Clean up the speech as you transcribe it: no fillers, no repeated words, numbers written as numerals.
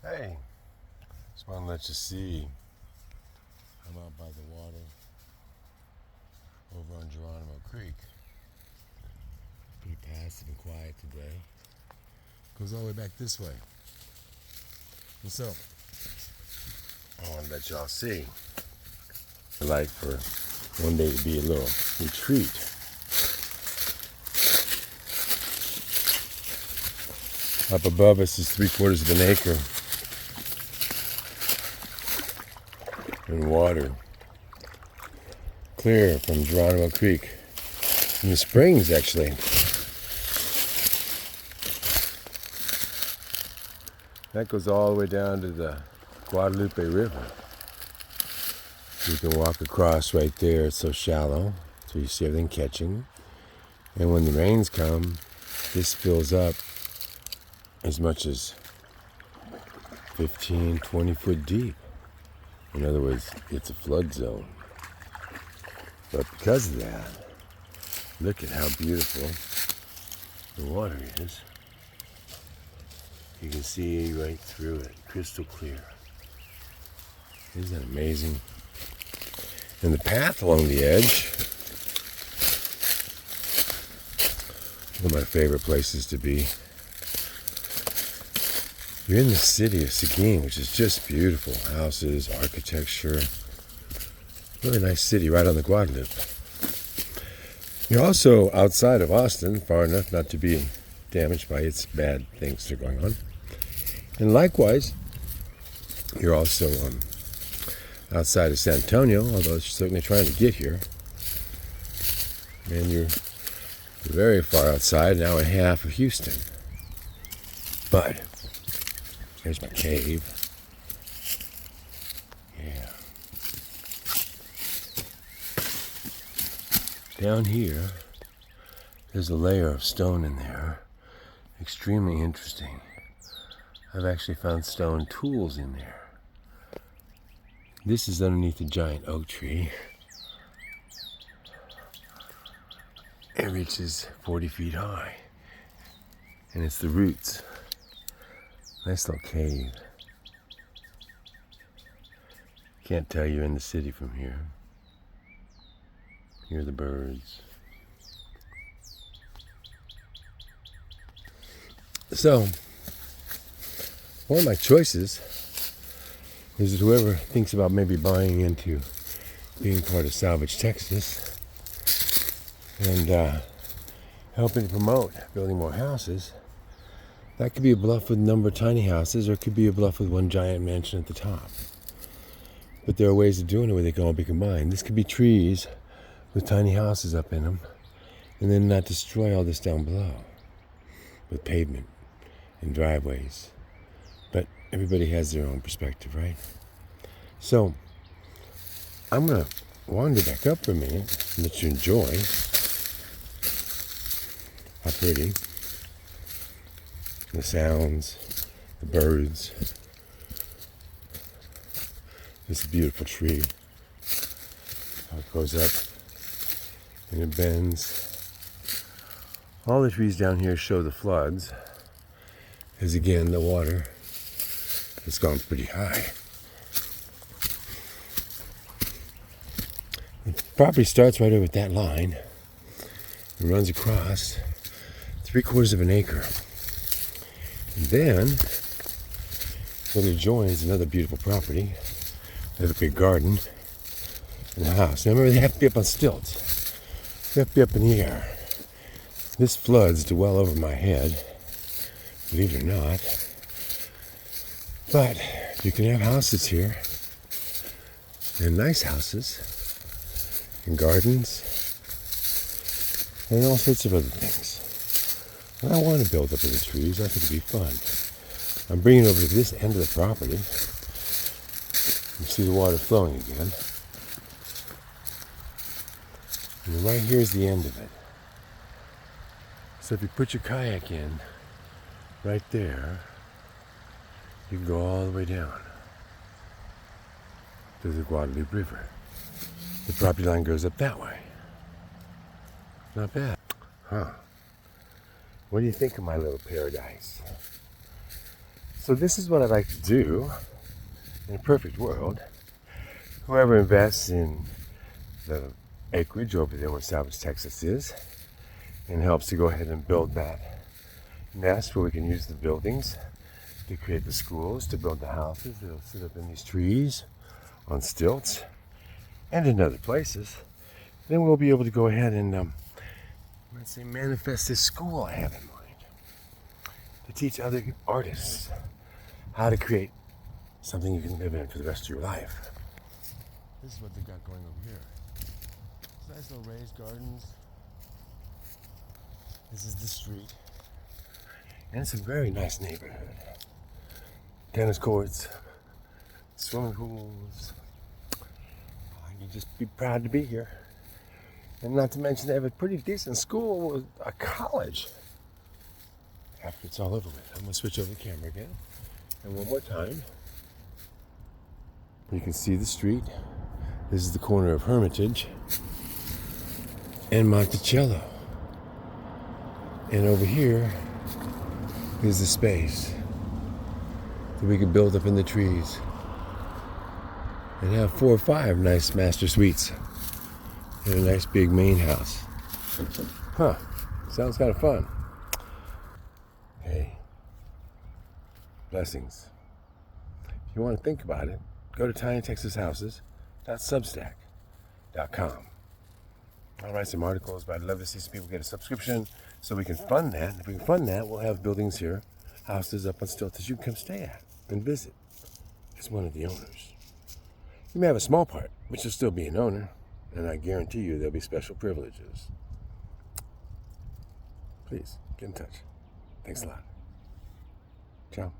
Hey, just want to let you see. I'm out by the water over on Geronimo Creek. Pretty passive and quiet today. Goes all the way back this way. And so, I want to let y'all see. I'd like for one day to be a little retreat. Up above us is 3/4 of an acre. And water, clear from Geronimo Creek, from the springs actually. That goes all the way down to the Guadalupe River. You can walk across right there. It's so shallow, so you see everything catching. And when the rains come, this fills up as much as 15, 20 foot deep. In other words, it's a flood zone. But because of that, look at how beautiful the water is. You can see right through it, crystal clear. Isn't that amazing? And the path along the edge, one of my favorite places to be. You're in the city of Seguin, which is just beautiful. Houses, architecture. Really nice city right on the Guadalupe. You're also outside of Austin, far enough not to be damaged by its bad things that are going on. And likewise, you're also outside of San Antonio, although it's certainly trying to get here. And you're very far outside, an hour and a half of Houston. But here's my cave. Yeah. Down here, there's a layer of stone in there. Extremely interesting. I've actually found stone tools in there. This is underneath a giant oak tree. It reaches 40 feet high. And it's the roots. Nice little cave. Can't tell you're in the city from here. Hear the birds. So, one of my choices is that whoever thinks about maybe buying into being part of Salvage Texas and helping to promote building more houses, that could be a bluff with a number of tiny houses, or it could be a bluff with one giant mansion at the top. But there are ways of doing it where they can all be combined. This could be trees with tiny houses up in them, and then not destroy all this down below with pavement and driveways. But everybody has their own perspective, right? So I'm going to wander back up for a minute and let you enjoy how pretty the sounds, the birds. This beautiful tree. How it goes up and it bends. All the trees down here show the floods, as again the water has gone pretty high. The property starts right over at that line and runs across 3/4 of an acre. And then it adjoins another beautiful property. There's a big garden and a house. Now remember, they have to be up on stilts. They have to be up in the air. This floods to well over my head, believe it or not. But you can have houses here, and nice houses, and gardens, and all sorts of other things. And I want to build up in the trees. I think it'd be fun. I'm bringing it over to this end of the property. You see the water flowing again. And right here is the end of it. So if you put your kayak in right there, you can go all the way down to the Guadalupe River. The property line goes up that way. Not bad. Huh. What do you think of my little paradise? So this is what I'd like to do in a perfect world. Whoever invests in the acreage over there where Salvage, Texas is, and helps to go ahead and build that nest where we can use the buildings to create the schools, to build the houses that'll sit up in these trees on stilts and in other places, then we'll be able to go ahead and let's say manifest this school I have in mind to teach other artists how to create something you can live in for the rest of your life. This is what they've got going over here. It's nice little raised gardens. This is the street. And it's a very nice neighborhood. Tennis courts, swimming pools. You just be proud to be here. And not to mention they have a pretty decent school with a college. After it's all over with, I'm going to switch over the camera again. And one more time. You can see the street. This is the corner of Hermitage and Monticello. And over here is the space that we can build up in the trees and have 4 or 5 nice master suites and a nice big main house. Huh, sounds kind of fun. Hey, blessings. If you want to think about it, go to tinytexashouses.substack.com. I'll write some articles, but I'd love to see some people get a subscription so we can fund that. And if we can fund that, we'll have buildings here, houses up on stilts that you can come stay at and visit as one of the owners. You may have a small part, but you'll still be an owner, and I guarantee you there'll be special privileges. Please, get in touch. Thanks a lot. Ciao.